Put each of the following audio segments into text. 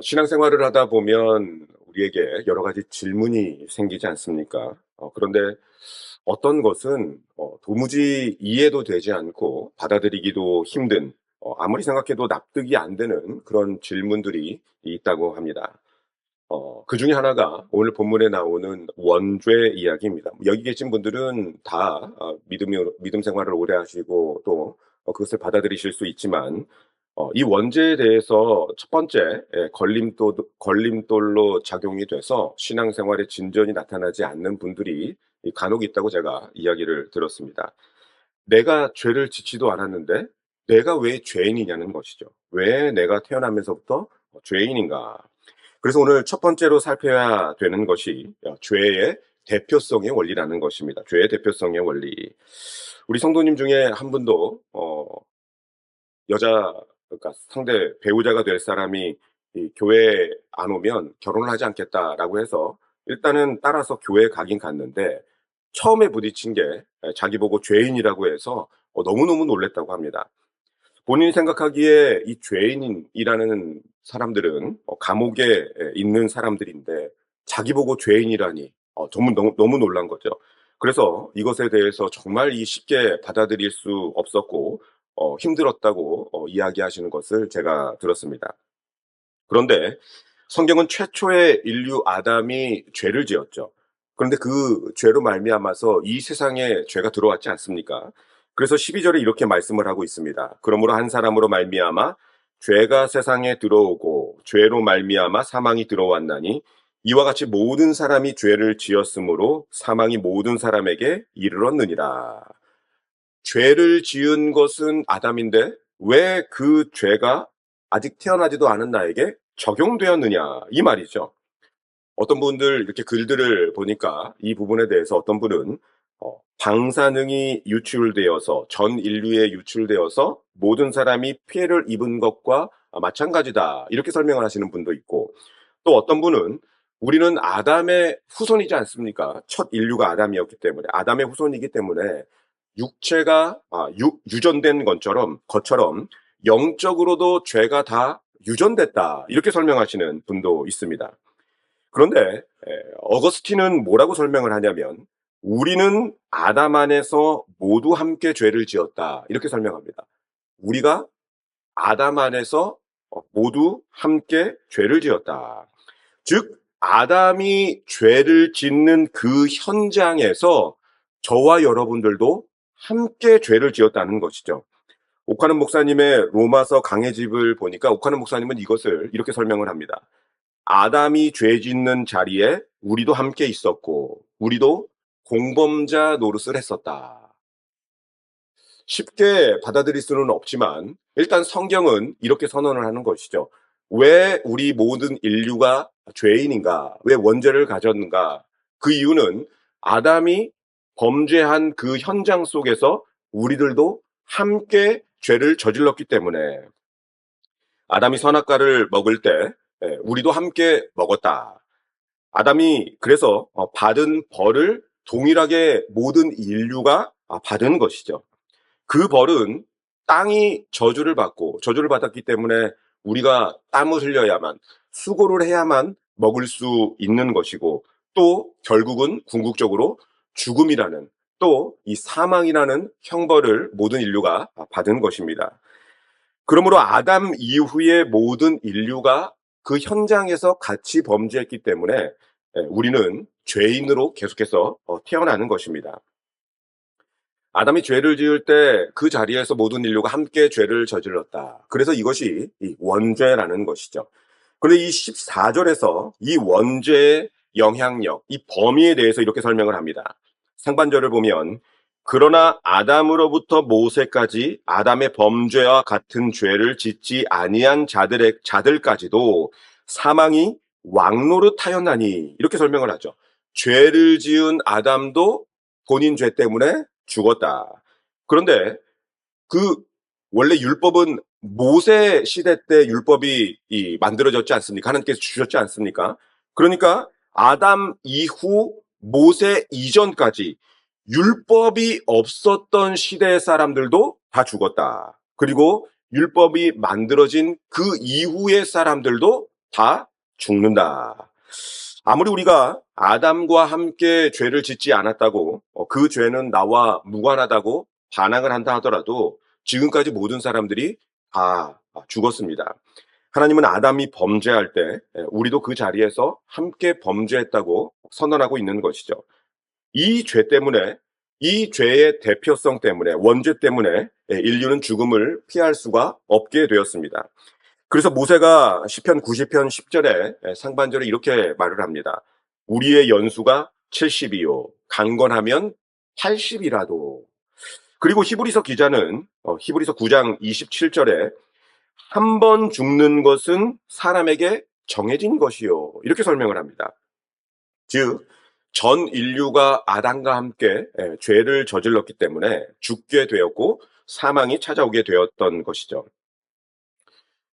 신앙생활을 하다 보면 우리에게 여러 가지 질문이 생기지 않습니까? 그런데 어떤 것은 도무지 이해도 되지 않고 받아들이기도 힘든, 아무리 생각해도 납득이 안 되는 그런 질문들이 있다고 합니다. 그중에 하나가 오늘 본문에 나오는 원죄 이야기입니다. 여기 계신 분들은 다 믿음 생활을 오래 하시고 또 그것을 받아들이실 수 있지만, 이 원죄에 대해서 첫 번째 걸림돌로 작용이 돼서 신앙생활에 진전이 나타나지 않는 분들이 간혹 있다고 제가 이야기를 들었습니다. 내가 죄를 짓지도 않았는데 내가 왜 죄인이냐는 것이죠. 왜 내가 태어나면서부터 죄인인가? 그래서 오늘 첫 번째로 살펴야 되는 것이 죄의 대표성의 원리라는 것입니다. 죄의 대표성의 원리. 우리 성도님 중에 한 분도 여자, 그러니까 상대 배우자가 될 사람이 이 교회에 안 오면 결혼을 하지 않겠다라고 해서 일단은 따라서 교회에 가긴 갔는데, 처음에 부딪힌 게 자기 보고 죄인이라고 해서 너무너무 놀랐다고 합니다. 본인이 생각하기에 이 죄인이라는 사람들은 감옥에 있는 사람들인데 자기 보고 죄인이라니 너무 놀란 거죠. 그래서 이것에 대해서 정말 쉽게 받아들일 수 없었고 힘들었다고 이야기하시는 것을 제가 들었습니다. 그런데 성경은 최초의 인류 아담이 죄를 지었죠. 그런데 그 죄로 말미암아서 이 세상에 죄가 들어왔지 않습니까? 그래서 12절에 이렇게 말씀을 하고 있습니다. 그러므로 한 사람으로 말미암아 죄가 세상에 들어오고 죄로 말미암아 사망이 들어왔나니, 이와 같이 모든 사람이 죄를 지었으므로 사망이 모든 사람에게 이르렀느니라. 죄를 지은 것은 아담인데 왜 그 죄가 아직 태어나지도 않은 나에게 적용되었느냐, 이 말이죠. 어떤 분들 이렇게 글들을 보니까 이 부분에 대해서 어떤 분은 방사능이 유출되어서 전 인류에 유출되어서 모든 사람이 피해를 입은 것과 마찬가지다, 이렇게 설명을 하시는 분도 있고, 또 어떤 분은 우리는 아담의 후손이지 않습니까? 첫 인류가 아담이었기 때문에, 아담의 후손이기 때문에 육체가 유전된 것처럼 영적으로도 죄가 다 유전됐다, 이렇게 설명하시는 분도 있습니다. 그런데 어거스틴은 뭐라고 설명을 하냐면, 우리는 아담 안에서 모두 함께 죄를 지었다, 이렇게 설명합니다. 우리가 아담 안에서 모두 함께 죄를 지었다. 즉 아담이 죄를 짓는 그 현장에서 저와 여러분들도 함께 죄를 지었다는 것이죠. 오카는 목사님의 로마서 강해집을 보니까 오카는 목사님은 이것을 이렇게 설명을 합니다. 아담이 죄 짓는 자리에 우리도 함께 있었고 우리도 공범자 노릇을 했었다. 쉽게 받아들일 수는 없지만 일단 성경은 이렇게 선언을 하는 것이죠. 왜 우리 모든 인류가 죄인인가? 왜 원죄를 가졌는가? 그 이유는 아담이 범죄한 그 현장 속에서 우리들도 함께 죄를 저질렀기 때문에, 아담이 선악과를 먹을 때 우리도 함께 먹었다. 아담이 그래서 받은 벌을 동일하게 모든 인류가 받은 것이죠. 그 벌은 땅이 저주를 받았기 때문에 우리가 땀을 흘려야만, 수고를 해야만 먹을 수 있는 것이고, 또 결국은 궁극적으로 죽음이라는, 또 이 사망이라는 형벌을 모든 인류가 받은 것입니다. 그러므로 아담 이후의 모든 인류가 그 현장에서 같이 범죄했기 때문에 우리는 죄인으로 계속해서 태어나는 것입니다. 아담이 죄를 지을 때 그 자리에서 모든 인류가 함께 죄를 저질렀다. 그래서 이것이 이 원죄라는 것이죠. 그런데 이 14절에서 이 원죄의 영향력, 이 범위에 대해서 이렇게 설명을 합니다. 상반절을 보면, 그러나 아담으로부터 모세까지 아담의 범죄와 같은 죄를 짓지 아니한 자들까지도 사망이 왕노릇하였나니, 이렇게 설명을 하죠. 죄를 지은 아담도 본인 죄 때문에 죽었다. 그런데 그 원래 율법은 모세 시대 때 율법이 만들어졌지 않습니까? 하나님께서 주셨지 않습니까? 그러니까 아담 이후 모세 이전까지 율법이 없었던 시대의 사람들도 다 죽었다. 그리고 율법이 만들어진 그 이후의 사람들도 다 죽는다. 아무리 우리가 아담과 함께 죄를 짓지 않았다고 그 죄는 나와 무관하다고 반항을 한다 하더라도 지금까지 모든 사람들이 다 죽었습니다. 하나님은 아담이 범죄할 때 우리도 그 자리에서 함께 범죄했다고 선언하고 있는 것이죠. 이 죄 때문에 이 죄의 대표성 때문에 원죄 때문에 인류는 죽음을 피할 수가 없게 되었습니다. 그래서 모세가 시편 90편 10절에 상반절에 이렇게 말을 합니다. 우리의 연수가 70이요 강건하면 80이라도. 그리고 히브리서 기자는 히브리서 9장 27절에 한 번 죽는 것은 사람에게 정해진 것이요 이렇게 설명을 합니다. 즉 전 인류가 아담과 함께 죄를 저질렀기 때문에 죽게 되었고 사망이 찾아오게 되었던 것이죠.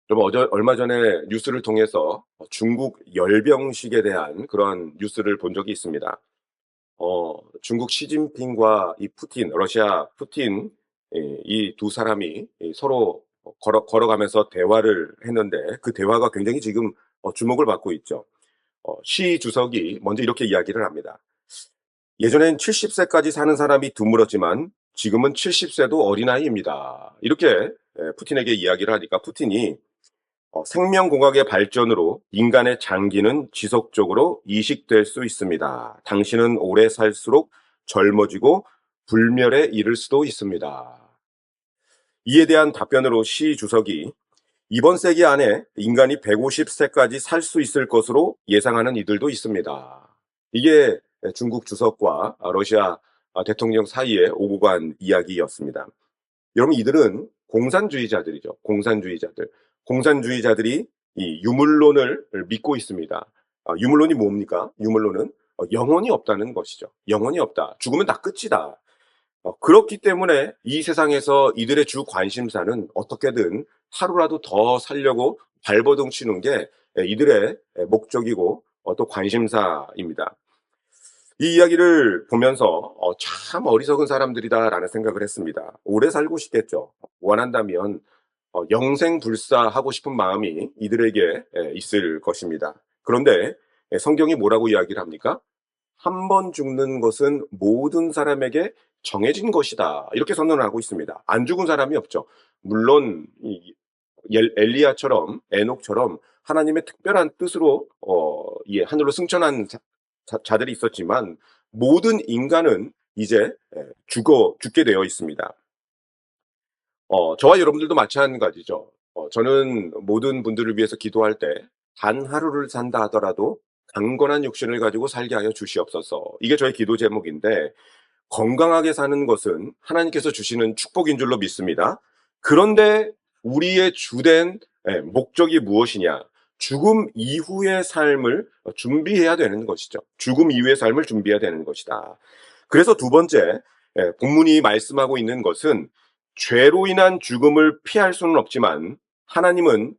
좀 얼마 전에 뉴스를 통해서 중국 열병식에 대한 그런 뉴스를 본 적이 있습니다. 중국 시진핑과 이 푸틴, 러시아 푸틴, 이 두 사람이 서로 걸어가면서 대화를 했는데 그 대화가 굉장히 지금 주목을 받고 있죠. 시 주석이 먼저 이렇게 이야기를 합니다. 예전엔 70세까지 사는 사람이 드물었지만 지금은 70세도 어린아이입니다. 이렇게 푸틴에게 이야기를 하니까 푸틴이 생명공학의 발전으로 인간의 장기는 지속적으로 이식될 수 있습니다. 당신은 오래 살수록 젊어지고 불멸에 이를 수도 있습니다. 이에 대한 답변으로 시 주석이 이번 세기 안에 인간이 150세까지 살 수 있을 것으로 예상하는 이들도 있습니다. 이게 중국 주석과 러시아 대통령 사이에 오고 간 이야기였습니다. 여러분 이들은 공산주의자들이죠. 공산주의자들. 공산주의자들이 이 유물론을 믿고 있습니다. 유물론이 뭡니까? 유물론은 영혼이 없다는 것이죠. 영혼이 없다. 죽으면 다 끝이다. 그렇기 때문에 이 세상에서 이들의 주 관심사는 어떻게든 하루라도 더 살려고 발버둥 치는 게 이들의 목적이고 또 관심사입니다. 이 이야기를 보면서 참 어리석은 사람들이다라는 생각을 했습니다. 오래 살고 싶겠죠. 원한다면 영생불사하고 싶은 마음이 이들에게 있을 것입니다. 그런데 성경이 뭐라고 이야기를 합니까? 한 번 죽는 것은 모든 사람에게 정해진 것이다. 이렇게 선언을 하고 있습니다. 안 죽은 사람이 없죠. 물론 엘리야처럼 에녹처럼 하나님의 특별한 뜻으로 하늘로 승천한 자들이 있었지만 모든 인간은 이제 죽게 되어 있습니다. 저와 여러분들도 마찬가지죠. 저는 모든 분들을 위해서 기도할 때 단 하루를 산다 하더라도 강건한 육신을 가지고 살게 하여 주시옵소서. 이게 저의 기도 제목인데 건강하게 사는 것은 하나님께서 주시는 축복인 줄로 믿습니다. 그런데 우리의 주된 목적이 무엇이냐? 죽음 이후의 삶을 준비해야 되는 것이죠. 죽음 이후의 삶을 준비해야 되는 것이다. 그래서 두 번째, 본문이 말씀하고 있는 것은 죄로 인한 죽음을 피할 수는 없지만 하나님은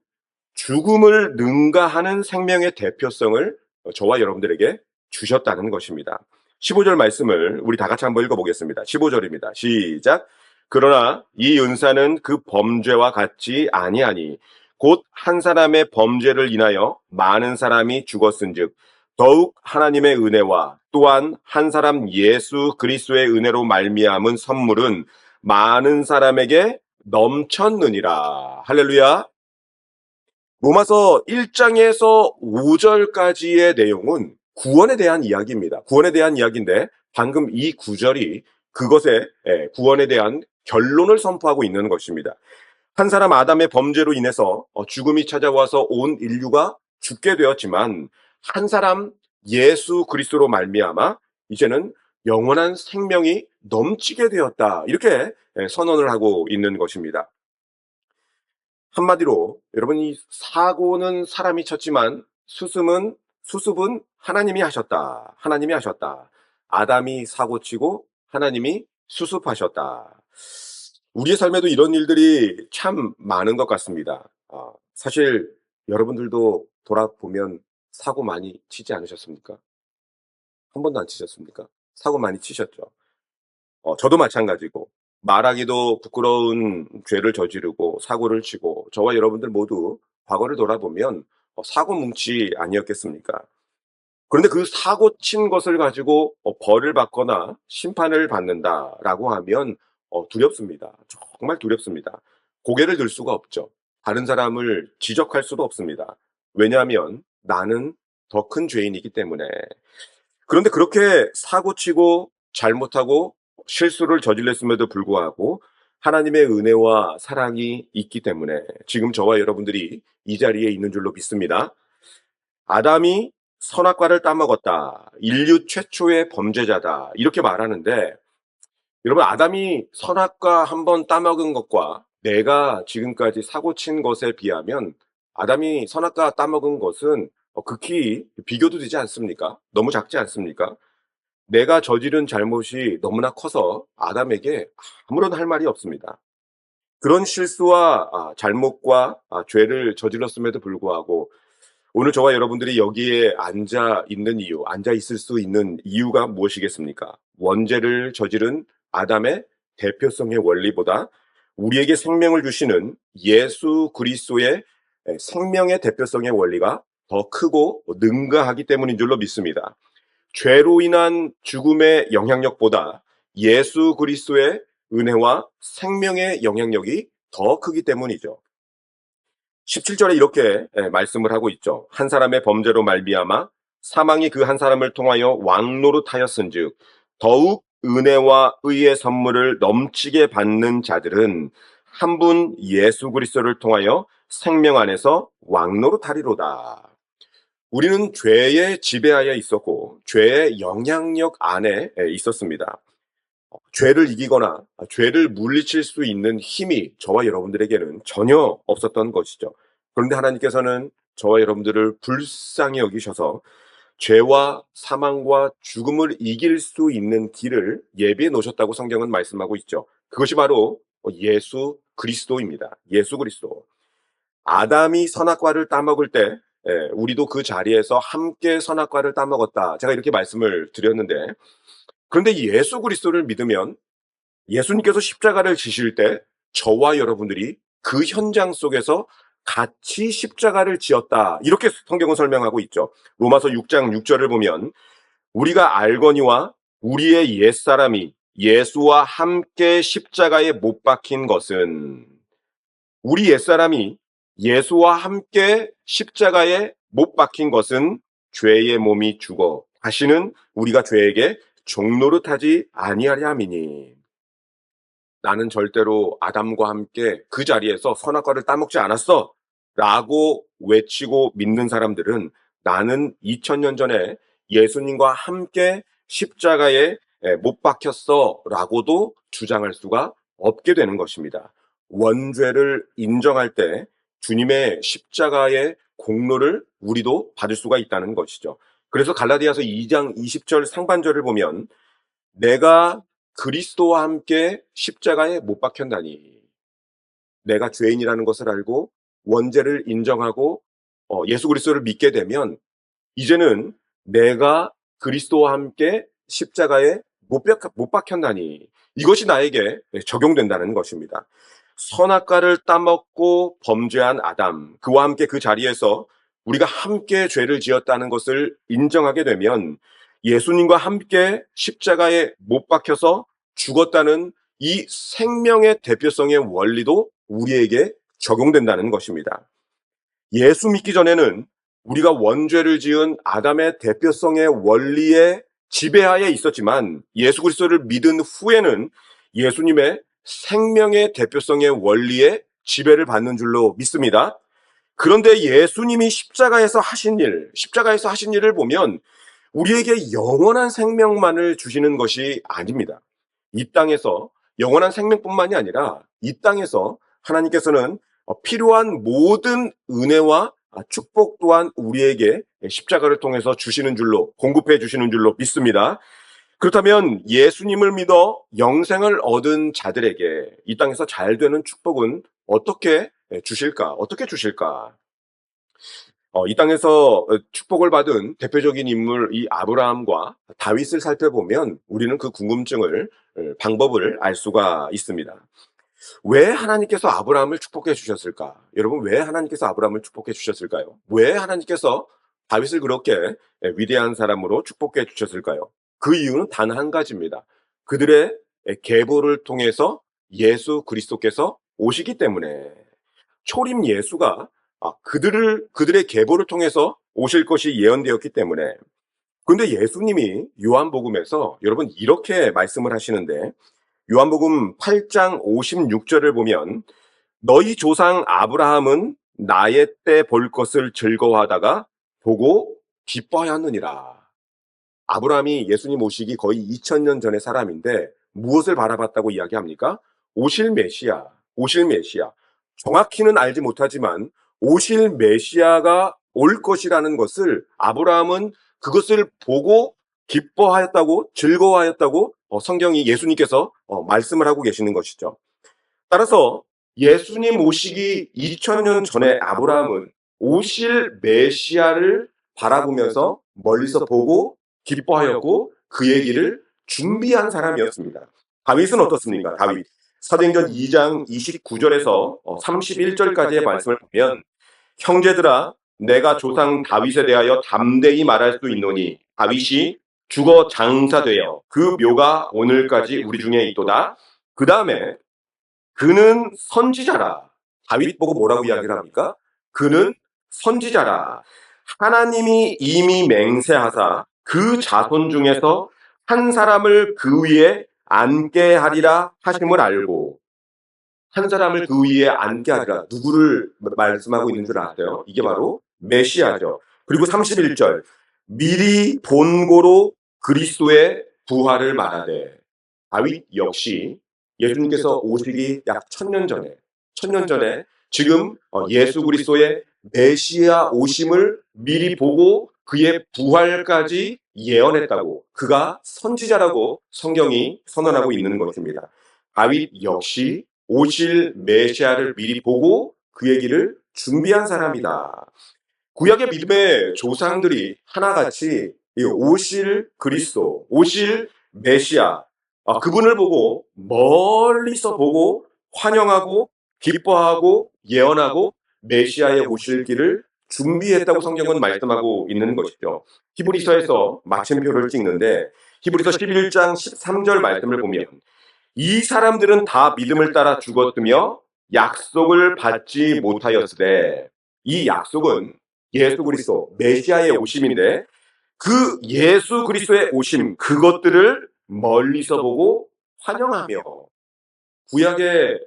죽음을 능가하는 생명의 대표성을 저와 여러분들에게 주셨다는 것입니다. 15절 말씀을 우리 다 같이 한번 읽어보겠습니다. 15절입니다. 시작. 그러나 이 은사는 그 범죄와 같지 아니하니 곧 한 사람의 범죄를 인하여 많은 사람이 죽었은즉 더욱 하나님의 은혜와 또한 한 사람 예수 그리스도의 은혜로 말미암은 선물은 많은 사람에게 넘쳤느니라. 할렐루야. 로마서 1장에서 5절까지의 내용은 구원에 대한 이야기입니다. 구원에 대한 이야기인데 방금 이 구절이 그것의 구원에 대한 결론을 선포하고 있는 것입니다. 한 사람 아담의 범죄로 인해서 죽음이 찾아와서 온 인류가 죽게 되었지만 한 사람 예수 그리스도로 말미암아 이제는 영원한 생명이 넘치게 되었다. 이렇게 선언을 하고 있는 것입니다. 한마디로 여러분 이 사고는 사람이 쳤지만 수습은 하나님이 하셨다. 하나님이 하셨다. 아담이 사고치고 하나님이 수습하셨다. 우리의 삶에도 이런 일들이 참 많은 것 같습니다. 사실 여러분들도 돌아보면 사고 많이 치지 않으셨습니까? 한 번도 안 치셨습니까? 사고 많이 치셨죠. 저도 마찬가지고 말하기도 부끄러운 죄를 저지르고 사고를 치고 저와 여러분들 모두 과거를 돌아보면 사고 뭉치 아니었겠습니까? 그런데 그 사고 친 것을 가지고 벌을 받거나 심판을 받는다라고 하면 두렵습니다. 정말 두렵습니다. 고개를 들 수가 없죠. 다른 사람을 지적할 수도 없습니다. 왜냐하면 나는 더 큰 죄인이기 때문에. 그런데 그렇게 사고치고 잘못하고 실수를 저질렀음에도 불구하고 하나님의 은혜와 사랑이 있기 때문에 지금 저와 여러분들이 이 자리에 있는 줄로 믿습니다. 아담이 선악과를 따먹었다. 인류 최초의 범죄자다. 이렇게 말하는데 여러분 아담이 선악과 한번 따먹은 것과 내가 지금까지 사고친 것에 비하면 아담이 선악과 따먹은 것은 극히 비교도 되지 않습니까? 너무 작지 않습니까? 내가 저지른 잘못이 너무나 커서 아담에게 아무런 할 말이 없습니다. 그런 실수와 잘못과 죄를 저질렀음에도 불구하고 오늘 저와 여러분들이 여기에 앉아 있는 이유, 앉아 있을 수 있는 이유가 무엇이겠습니까? 원죄를 저지른 아담의 대표성의 원리보다 우리에게 생명을 주시는 예수 그리스도의 생명의 대표성의 원리가 더 크고 능가하기 때문인 줄로 믿습니다. 죄로 인한 죽음의 영향력보다 예수 그리스도의 은혜와 생명의 영향력이 더 크기 때문이죠. 17절에 이렇게 말씀을 하고 있죠. 한 사람의 범죄로 말미암아 사망이 그 한 사람을 통하여 왕노릇하였은즉 더욱 은혜와 의의 선물을 넘치게 받는 자들은 한 분 예수 그리스도를 통하여 생명 안에서 왕노릇하리로다. 우리는 죄의 지배하에 있었고 죄의 영향력 안에 있었습니다. 죄를 이기거나 죄를 물리칠 수 있는 힘이 저와 여러분들에게는 전혀 없었던 것이죠. 그런데 하나님께서는 저와 여러분들을 불쌍히 여기셔서 죄와 사망과 죽음을 이길 수 있는 길을 예비해 놓으셨다고 성경은 말씀하고 있죠. 그것이 바로 예수 그리스도입니다. 예수 그리스도. 아담이 선악과를 따먹을 때 우리도 그 자리에서 함께 선악과를 따먹었다. 제가 이렇게 말씀을 드렸는데 그런데 예수 그리스도를 믿으면 예수님께서 십자가를 지실 때 저와 여러분들이 그 현장 속에서 같이 십자가를 지었다. 이렇게 성경은 설명하고 있죠. 로마서 6장 6절을 보면 우리가 알거니와 우리의 옛사람이 예수와 함께 십자가에 못 박힌 것은 우리 옛사람이 예수와 함께 십자가에 못 박힌 것은 죄의 몸이 죽어 다시는 우리가 죄에게 종노릇하지 아니하려 함이니 나는 절대로 아담과 함께 그 자리에서 선악과를 따먹지 않았어 라고 외치고 믿는 사람들은 나는 2000년 전에 예수님과 함께 십자가에 못 박혔어 라고도 주장할 수가 없게 되는 것입니다. 원죄를 인정할 때 주님의 십자가의 공로를 우리도 받을 수가 있다는 것이죠. 그래서 갈라디아서 2장 20절 상반절을 보면 내가 그리스도와 함께 십자가에 못 박혔나니 내가 죄인이라는 것을 알고 원죄를 인정하고 예수 그리스도를 믿게 되면 이제는 내가 그리스도와 함께 십자가에 못 박혔나니 이것이 나에게 적용된다는 것입니다. 선악과를 따먹고 범죄한 아담, 그와 함께 그 자리에서 우리가 함께 죄를 지었다는 것을 인정하게 되면 예수님과 함께 십자가에 못 박혀서 죽었다는 이 생명의 대표성의 원리도 우리에게 적용된다는 것입니다. 예수 믿기 전에는 우리가 원죄를 지은 아담의 대표성의 원리에 지배하에 있었지만 예수 그리스도를 믿은 후에는 예수님의 생명의 대표성의 원리에 지배를 받는 줄로 믿습니다. 그런데 예수님이 십자가에서 하신 일을 보면 우리에게 영원한 생명만을 주시는 것이 아닙니다. 이 땅에서 영원한 생명뿐만이 아니라 이 땅에서 하나님께서는 필요한 모든 은혜와 축복 또한 우리에게 십자가를 통해서 주시는 줄로 공급해 주시는 줄로 믿습니다. 그렇다면 예수님을 믿어 영생을 얻은 자들에게 이 땅에서 잘 되는 축복은 어떻게 주실까? 어떻게 주실까? 이 땅에서 축복을 받은 대표적인 인물 이 아브라함과 다윗을 살펴보면 우리는 그 궁금증을 방법을 알 수가 있습니다. 왜 하나님께서 아브라함을 축복해 주셨을까? 여러분, 왜 하나님께서 아브라함을 축복해 주셨을까요? 왜 하나님께서 다윗을 그렇게 위대한 사람으로 축복해 주셨을까요? 그 이유는 단 한 가지입니다. 그들의 계보를 통해서 예수 그리스도께서 오시기 때문에, 초림 예수가 그들의 계보를 통해서 오실 것이 예언되었기 때문에. 그런데 예수님이 요한복음에서 여러분 이렇게 말씀을 하시는데, 요한복음 8장 56절을 보면 너희 조상 아브라함은 나의 때 볼 것을 즐거워하다가 보고 기뻐하였느니라. 아브라함이 예수님 오시기 거의 2000년 전의 사람인데 무엇을 바라봤다고 이야기합니까? 오실 메시아, 오실 메시아. 정확히는 알지 못하지만 오실 메시아가 올 것이라는 것을 아브라함은 그것을 보고 기뻐하였다고, 즐거워하였다고 성경이, 예수님께서 말씀을 하고 계시는 것이죠. 따라서 예수님 오시기 2000년 전에 아브라함은 오실 메시아를 바라보면서 멀리서 보고 기뻐하였고 그의 길을 준비한 사람이었습니다. 다윗은 어떻습니까? 다윗. 사도행전 2장 29절에서 31절까지의 말씀을 보면, 형제들아 내가 조상 다윗에 대하여 담대히 말할 수 있노니 다윗이 죽어 장사되어 그 묘가 오늘까지 우리 중에 있도다. 그 다음에 그는 선지자라. 다윗 보고 뭐라고 이야기를 합니까? 그는 선지자라. 하나님이 이미 맹세하사 그 자손 중에서 한 사람을 그 위에 앉게 하리라 하심을 알고, 한 사람을 그 위에 앉게 하리라. 누구를 말씀하고 있는 줄 아세요? 이게 바로 메시아죠. 그리고 31절, 미리 본고로 그리스도의 부활을 말하되. 다윗 역시 예수님께서 오시기 약 1000년 전에 지금 예수 그리스도의 메시아 오심을 미리 보고 그의 부활까지 예언했다고, 그가 선지자라고 성경이 선언하고 있는 것입니다. 다윗 역시 오실 메시아를 미리 보고 그의 길을 준비한 사람이다. 구약의 믿음의 조상들이 하나같이 이 오실 그리스도, 오실 메시아, 그분을 보고 멀리서 보고 환영하고 기뻐하고 예언하고 메시아의 오실 길을 준비했다고 성경은 말씀하고 있는 것이죠. 히브리서에서 마침표를 찍는데, 히브리서 11장 13절 말씀을 보면 이 사람들은 다 믿음을 따라 죽었으며 약속을 받지 못하였으되, 이 약속은 예수 그리스도 메시아의 오심인데 그 예수 그리스도의 오심, 그것들을 멀리서 보고 환영하며. 구약의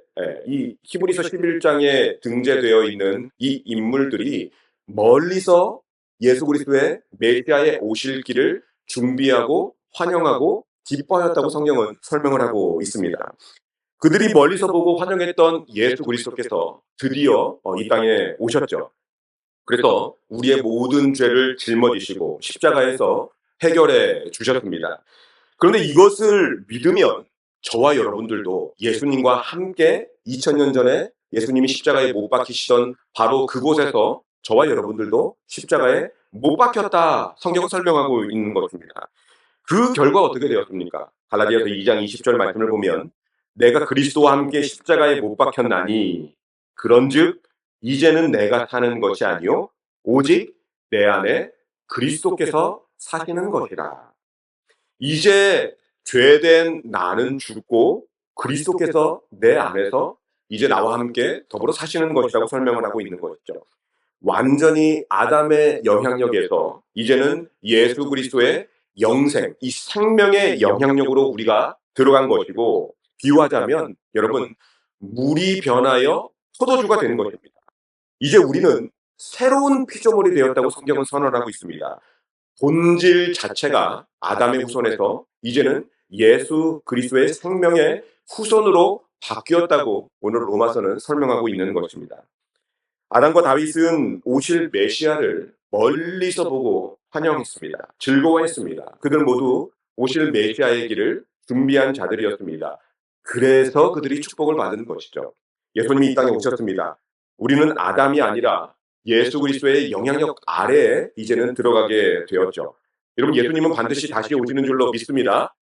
이 히브리서 11장에 등재되어 있는 이 인물들이 멀리서 예수 그리스도의 메시아의 오실 길을 준비하고 환영하고 기뻐하였다고 성경은 설명을 하고 있습니다. 그들이 멀리서 보고 환영했던 예수 그리스도께서 드디어 이 땅에 오셨죠. 그래서 우리의 모든 죄를 짊어지시고 십자가에서 해결해 주셨습니다. 그런데 이것을 믿으면 저와 여러분들도 예수님과 함께 2000년 전에 예수님이 십자가에 못 박히시던 바로 그곳에서 저와 여러분들도 십자가에 못 박혔다, 성경은 설명하고 있는 것입니다. 그 결과 어떻게 되었습니까? 갈라디아서 2장 20절 말씀을 보면 내가 그리스도와 함께 십자가에 못 박혔나니 그런즉 이제는 내가 사는 것이 아니요 오직 내 안에 그리스도께서 사시는 것이라. 이제 죄된 나는 죽고 그리스도께서 내 안에서 이제 나와 함께 더불어 사시는 것이라고 설명을 하고 있는 것이죠. 완전히 아담의 영향력에서 이제는 예수 그리스도의 영생, 이 생명의 영향력으로 우리가 들어간 것이고, 비유하자면 여러분, 물이 변하여 포도주가 되는 것입니다. 이제 우리는 새로운 피조물이 되었다고 성경은 선언하고 있습니다. 본질 자체가 아담의 후손에서 이제는 예수 그리스도의 생명의 후손으로 바뀌었다고 오늘 로마서는 설명하고 있는 것입니다. 아담과 다윗은 오실 메시아를 멀리서 보고 환영했습니다. 즐거워했습니다. 그들 모두 오실 메시아의 길을 준비한 자들이었습니다. 그래서 그들이 축복을 받은 것이죠. 예수님이 이 땅에 오셨습니다. 우리는 아담이 아니라 예수 그리스도의 영향력 아래에 이제는 들어가게 되었죠. 여러분, 예수님은 반드시 다시 오시는 줄로 믿습니다.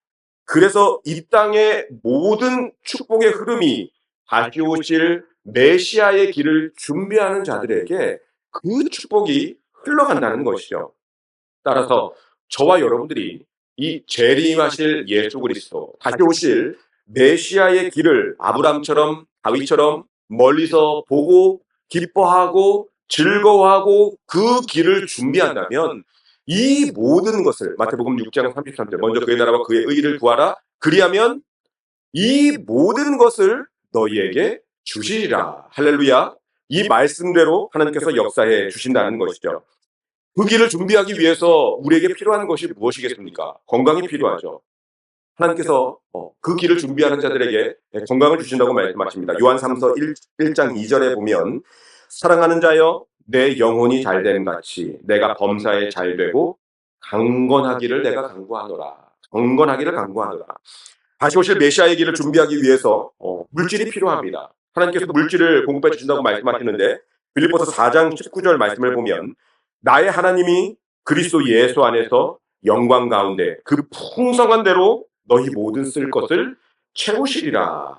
그래서 이 땅의 모든 축복의 흐름이 다시 오실 메시아의 길을 준비하는 자들에게 그 축복이 흘러간다는 것이죠. 따라서 저와 여러분들이 이 재림하실 예수 그리스도, 다시 오실 메시아의 길을 아브람처럼 다윗처럼 멀리서 보고 기뻐하고 즐거워하고 그 길을 준비한다면 이 모든 것을 마태복음 6장 33절 먼저 그의 나라와 그의 의를 구하라 그리하면 이 모든 것을 너희에게 주시리라. 할렐루야. 이 말씀대로 하나님께서 역사해 주신다는 것이죠. 그 길을 준비하기 위해서 우리에게 필요한 것이 무엇이겠습니까? 건강이 필요하죠. 하나님께서 그 길을 준비하는 자들에게 건강을 주신다고 말씀하십니다. 요한 3서 1장 2절에 보면 사랑하는 자여 내 영혼이 잘되는 같이 내가 범사에 잘되고 강건하기를 내가 간구하노라. 강건하기를 간구하노라. 다시 오실 메시아의 길을 준비하기 위해서 물질이 필요합니다. 하나님께서 물질을 공급해 주신다고 말씀하시는데 빌립보서 4장 19절 말씀을 보면 나의 하나님이 그리스도 예수 안에서 영광 가운데 그 풍성한 대로 너희 모든 쓸 것을 채우시리라.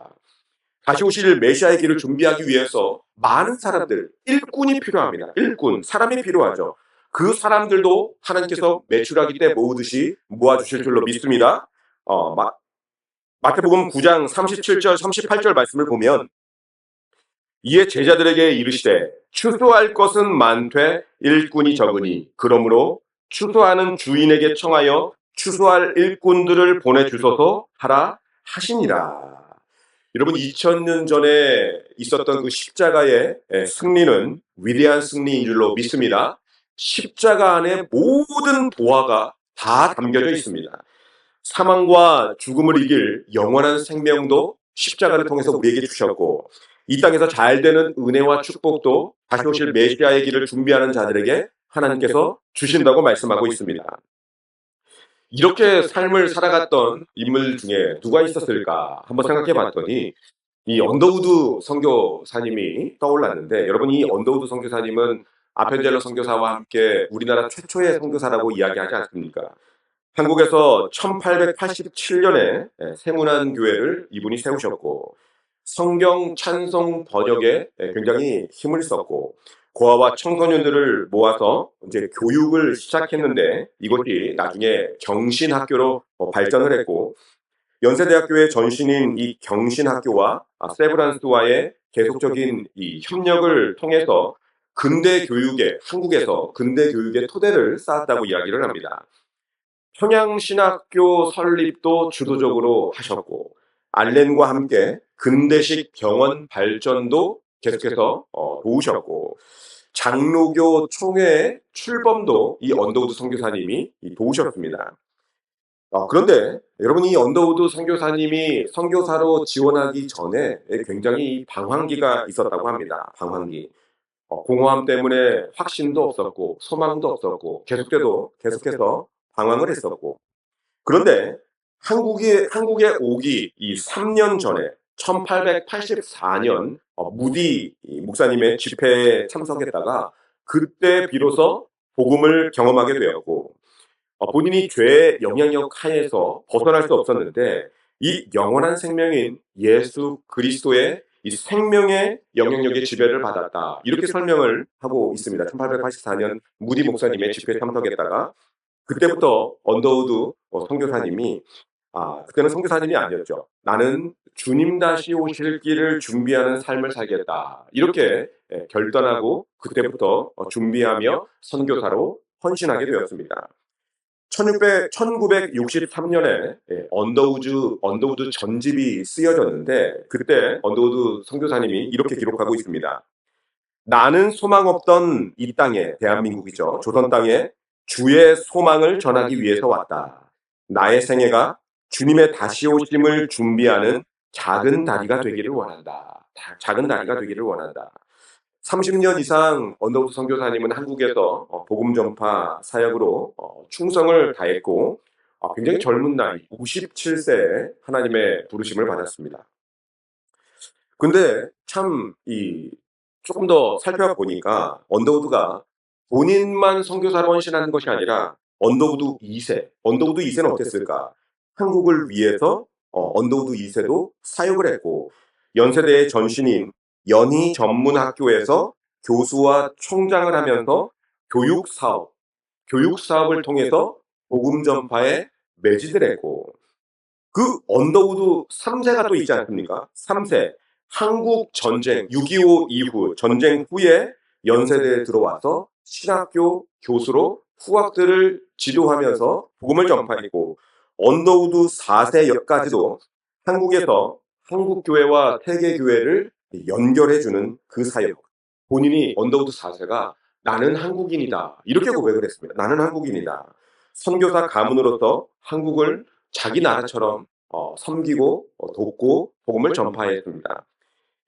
다시 오실 메시아의 길을 준비하기 위해서 많은 사람들, 일꾼이 필요합니다. 일꾼, 사람이 필요하죠. 그 사람들도 하나님께서 매출하기 때 모으듯이 모아주실 줄로 믿습니다. 마태복음 9장 37절, 38절 말씀을 보면 이에 제자들에게 이르시되 추수할 것은 많되 일꾼이 적으니 그러므로 추수하는 주인에게 청하여 추수할 일꾼들을 보내주소서 하라 하시니라. 여러분 2000년 전에 있었던 그 십자가의 승리는 위대한 승리인 줄로 믿습니다. 십자가 안에 모든 보화가 다 담겨져 있습니다. 사망과 죽음을 이길 영원한 생명도 십자가를 통해서 우리에게 주셨고 이 땅에서 잘 되는 은혜와 축복도 다시 오실 메시아의 길을 준비하는 자들에게 하나님께서 주신다고 말씀하고 있습니다. 이렇게 삶을 살아갔던 인물 중에 누가 있었을까 한번 생각해 봤더니 이 언더우드 선교사님이 떠올랐는데 여러분 이 언더우드 선교사님은 아펜젤러 선교사와 함께 우리나라 최초의 선교사라고 이야기하지 않습니까? 한국에서 1887년에 세문안 교회를 이분이 세우셨고 성경 찬송 번역에 굉장히 힘을 썼고 고아와 청소년들을 모아서 이제 교육을 시작했는데 이것이 나중에 경신학교로 발전을 했고 연세대학교의 전신인 이 경신학교와 세브란스와의 계속적인 이 협력을 통해서 근대 교육에 한국에서 근대 교육의 토대를 쌓았다고 이야기를 합니다. 평양신학교 설립도 주도적으로 하셨고 알렌과 함께 근대식 병원 발전도 계속해서 도우셨고 장로교 총회 출범도 이 언더우드 선교사님이 도우셨습니다. 그런데 여러분 이 언더우드 선교사님이 선교사로 지원하기 전에 굉장히 방황기가 있었다고 합니다. 방황기. 공허함 때문에 확신도 없었고 소망도 없었고 계속해서 방황을 했었고 그런데 한국에 오기 이 3년 전에 1884년 무디 목사님의 집회에 참석했다가 그때 비로소 복음을 경험하게 되었고 본인이 죄의 영향력 하에서 벗어날 수 없었는데 이 영원한 생명인 예수 그리스도의 이 생명의 영향력의 지배를 받았다. 이렇게 설명을 하고 있습니다. 1884년 무디 목사님의 집회에 참석했다가 그때부터 언더우드 선교사님이 그때는 선교사님이 아니었죠. 나는 주님 다시 오실 길을 준비하는 삶을 살겠다. 이렇게 결단하고 그때부터 준비하며 선교사로 헌신하게 되었습니다. 1963년에 언더우드 전집이 쓰여졌는데 그때 언더우드 선교사님이 이렇게 기록하고 있습니다. 나는 소망 없던 이 땅에 대한민국이죠. 조선 땅에 주의 소망을 전하기 위해서 왔다. 나의 생애가 주님의 다시 오심을 준비하는 작은 다리가 되기를 원한다. 작은 다리가 되기를 원한다. 30년 이상 언더우드 선교사님은 한국에서 복음 전파 사역으로 충성을 다했고 굉장히 젊은 나이 57세에 하나님의 부르심을 받았습니다. 근데 참 조금 더 살펴보니까 언더우드가 본인만 선교사로 헌신하는 것이 아니라 언더우드 2세는 어땠을까? 한국을 위해서 언더우드 2세도 사역을 했고 연세대의 전신인 연희전문학교에서 교수와 총장을 하면서 교육 사업, 교육 사업을 통해서 복음 전파에 매진을 했고, 그 언더우드 3세가 또 있지 않습니까? 3세. 한국 전쟁, 6.25 이후, 전쟁 후에 연세대에 들어와서 신학교 교수로 후학들을 지도하면서 복음을 전파했고, 언더우드 4세까지도 한국에서 한국교회와 세계교회를 연결해주는 그 사역. 본인이 언더우드 4세가 나는 한국인이다, 이렇게 고백을 했습니다. 나는 한국인이다. 선교사 가문으로서 한국을 자기 나라처럼 섬기고 돕고 복음을 전파했습니다.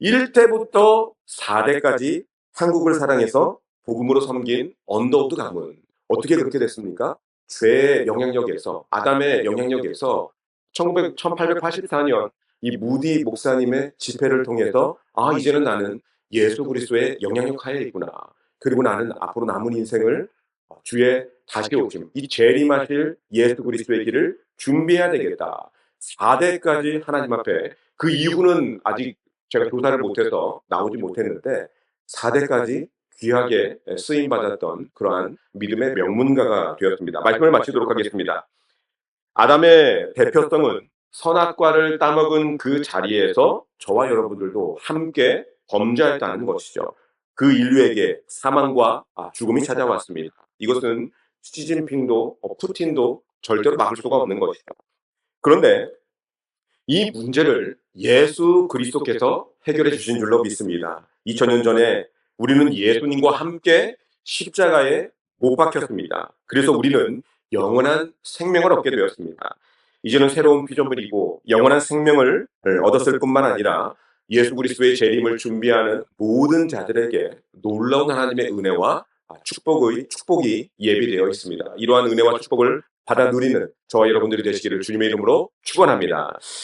1대부터 4대까지 한국을 사랑해서 복음으로 섬긴 언더우드 가문. 어떻게 그렇게 됐습니까? 죄의 영향력에서, 아담의 영향력에서 1884년 이 무디 목사님의 집회를 통해서 이제는 나는 예수 그리스도의 영향력 하에 있구나. 그리고 나는 앞으로 남은 인생을 주의 다시 오심, 이 재림하실 예수 그리스도의 길을 준비해야 되겠다. 4대까지 하나님 앞에, 그 이후는 아직 제가 조사를 못해서 나오지 못했는데 4대까지 귀하게 쓰임받았던 그러한 믿음의 명문가가 되었습니다. 말씀을 마치도록 하겠습니다. 아담의 대표성은 선악과를 따먹은 그 자리에서 저와 여러분들도 함께 범죄했다는 것이죠. 그 인류에게 사망과 죽음이 찾아왔습니다. 이것은 시진핑도 푸틴도 절대로 막을 수가 없는 것이죠. 그런데 이 문제를 예수 그리스도께서 해결해 주신 줄로 믿습니다. 2000년 전에 우리는 예수님과 함께 십자가에 못 박혔습니다. 그래서 우리는 영원한 생명을 얻게 되었습니다. 이제는 새로운 피조물이고 영원한 생명을 얻었을 뿐만 아니라 예수 그리스도의 재림을 준비하는 모든 자들에게 놀라운 하나님의 은혜와 축복이 예비되어 있습니다. 이러한 은혜와 축복을 받아 누리는 저와 여러분들이 되시기를 주님의 이름으로 축원합니다.